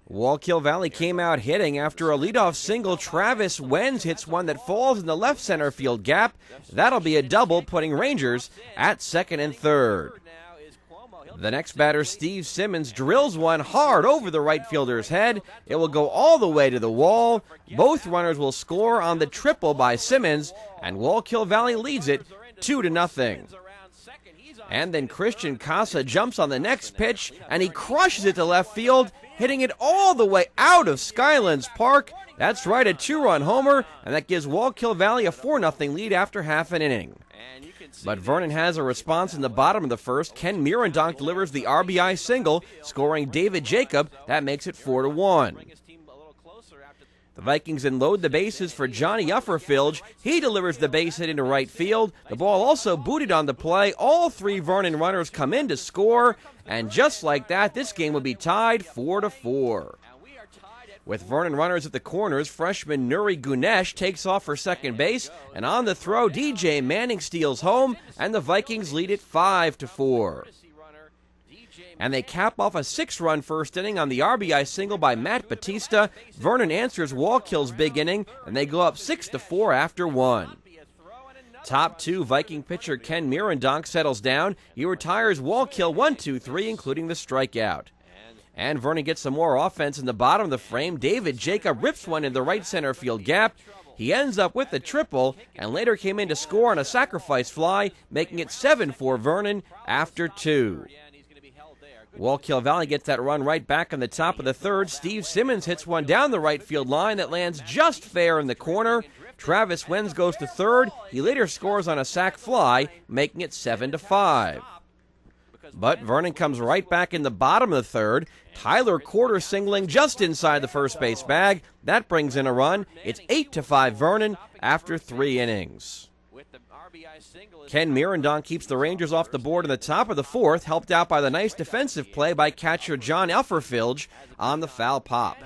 Wallkill Valley came out hitting after a leadoff single. Travis Wenz hits one that falls in the left center field gap. That'll be a double, putting Rangers at second and third. The next batter, Steve Simmons, drills one hard over the right fielder's head. It will go all the way to the wall. Both runners will score on the triple by Simmons, and Wallkill Valley leads it 2-0. And then Christian Casa jumps on the next pitch, and he crushes it to left field, hitting it all the way out of Skylands Park. That's right, a 2-run homer, and that gives Wallkill Valley a 4-0 lead after half an inning. But Vernon has a response in the bottom of the first. Ken Mirandonk delivers the RBI single, scoring David Jacob. That makes it 4-1. The Vikings then load the bases for Johnny Ufferfilge. He delivers the base hit into right field. The ball also booted on the play. All three Vernon runners come in to score. And just like that, this game will be tied 4-4. With Vernon runners at the corners, freshman Nuri Gunesh takes off for second base. And on the throw, DJ Manning steals home. And the Vikings lead it 5-4. And they cap off a 6-run first inning on the RBI single by Matt Batista. Vernon answers Wallkill's big inning, and they go up 6-4 after one. Top two, Viking pitcher Ken Mirandonk settles down. He retires Wallkill 1-2-3, including the strikeout. And Vernon gets some more offense in the bottom of the frame. David Jacob rips one in the right center field gap. He ends up with the triple, and later came in to score on a sacrifice fly, making it 7-4 Vernon after two. Wallkill Valley gets that run right back on the top of the third. Steve Simmons hits one down the right field line that lands just fair in the corner. Travis Wenz goes to third. He later scores on a sac fly, making it 7-5. But Vernon comes right back in the bottom of the third. Tyler Quarter singling just inside the first base bag. That brings in a run. It's 8-5 Vernon after 3 innings. Ken Mirandonk keeps the Rangers off the board in the top of the fourth, helped out by the nice defensive play by catcher John Ufferfilge on the foul pop.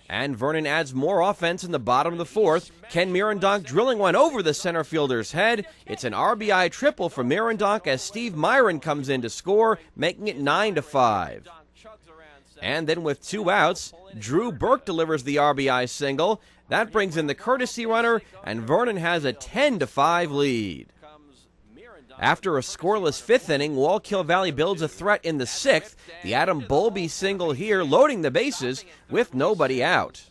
And Vernon adds more offense in the bottom of the fourth. Ken Mirandonk drilling one over the center fielder's head. It's an RBI triple for Mirandonk as Steve Myron comes in to score, making it 9-5. And then with 2 outs, Drew Burke delivers the RBI single. That brings in the courtesy runner, and Vernon has a 10-5 lead. After a scoreless 5th inning, Wallkill Valley builds a threat in the 6th. The Adam Bowlby single here, loading the bases with nobody out.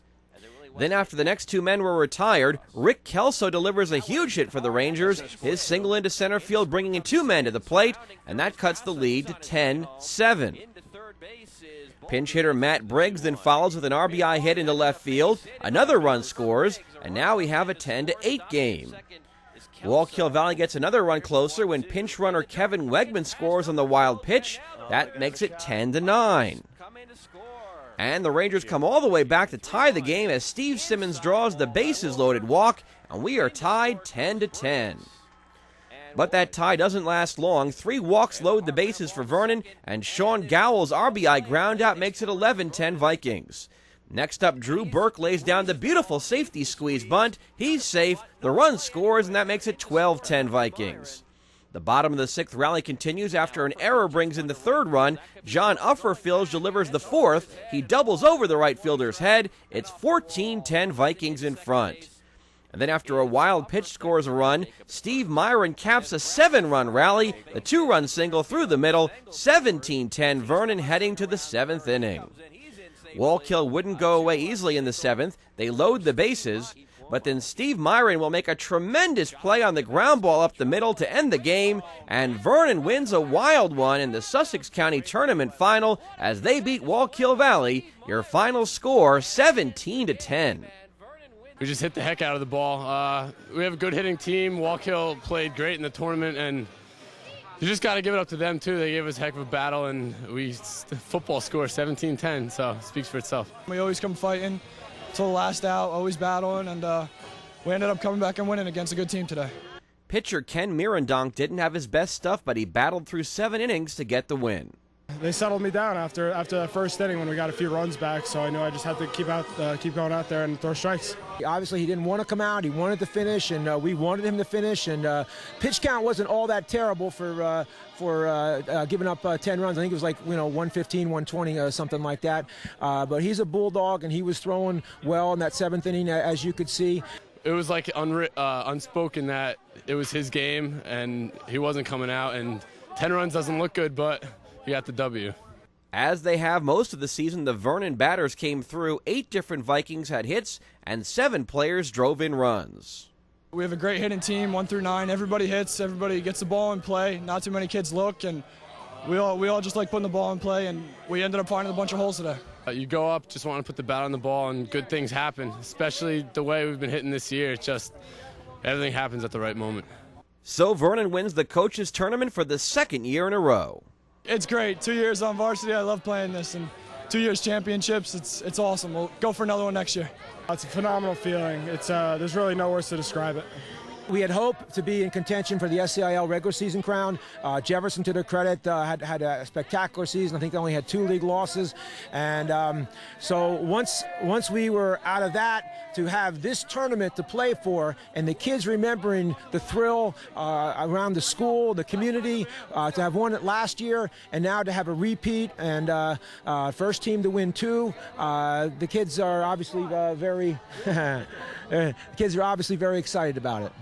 Then after the next 2 men were retired, Rick Kelso delivers a huge hit for the Rangers. His single into center field, bringing in 2 men to the plate, and that cuts the lead to 10-7. Pinch hitter Matt Briggs then follows with an RBI hit into left field. Another run scores, and now we have a 10-8 game. Wallkill Valley gets another run closer when pinch runner Kevin Wegman scores on the wild pitch. That makes it 10-9. And the Rangers come all the way back to tie the game as Steve Simmons draws the bases-loaded walk, and we are tied 10-10. But that tie doesn't last long. 3 walks load the bases for Vernon, and Sean Gowell's RBI groundout makes it 11-10 Vikings. Next up, Drew Burke lays down the beautiful safety squeeze bunt. He's safe, the run scores, and that makes it 12-10 Vikings. The bottom of the 6th rally continues after an error brings in the 3rd run. John Ufferfilge delivers the 4th. He doubles over the right fielder's head. It's 14-10 Vikings in front. And then after a wild pitch scores a run, Steve Myron caps a 7-run rally. The 2-run single through the middle, 17-10 Vernon heading to the 7th inning. Wallkill wouldn't go away easily in the 7th. They load the bases, but then Steve Myron will make a tremendous play on the ground ball up the middle to end the game, and Vernon wins a wild one in the Sussex County Tournament final as they beat Wallkill Valley. Your final score, 17-10. We just hit the heck out of the ball. We have a good hitting team. Wallkill played great in the tournament, and you just got to give it up to them, too. They gave us a heck of a battle, and football score 17-10, so it speaks for itself. We always come fighting until the last out, always battling, and we ended up coming back and winning against a good team today. Pitcher Ken Mirandonk didn't have his best stuff, but he battled through 7 innings to get the win. They settled me down after the first inning when we got a few runs back, so I knew I just had to keep going out there and throw strikes. Obviously, he didn't want to come out. He wanted to finish, and we wanted him to finish. And pitch count wasn't all that terrible for giving up 10 runs. I think it was like 115, 120, something like that. But he's a bulldog, and he was throwing well in that 7th inning, as you could see. It was like unspoken that it was his game, and he wasn't coming out. And 10 runs doesn't look good, but he got the W. As they have most of the season, the Vernon batters came through. 8 different Vikings had hits, and 7 players drove in runs. We have a great hitting team, 1 through 9. Everybody hits, everybody gets the ball in play. Not too many kids look, and we all just like putting the ball in play, and we ended up finding a bunch of holes today. You go up, just want to put the bat on the ball, and good things happen, especially the way we've been hitting this year. It's just everything happens at the right moment. So Vernon wins the coaches tournament for the 2nd year in a row. It's great. 2 years on varsity. I love playing this, and 2 years championships. It's awesome. We'll go for another one next year. It's a phenomenal feeling. There's really no words to describe it. We had hoped to be in contention for the SCIL regular season crown. Jefferson, to their credit, had a spectacular season. I think they only had 2 league losses. And so once we were out of that, to have this tournament to play for, and the kids remembering the thrill around the school, the community, to have won it last year, and now to have a repeat, and first team to win 2, the kids are obviously very excited about it.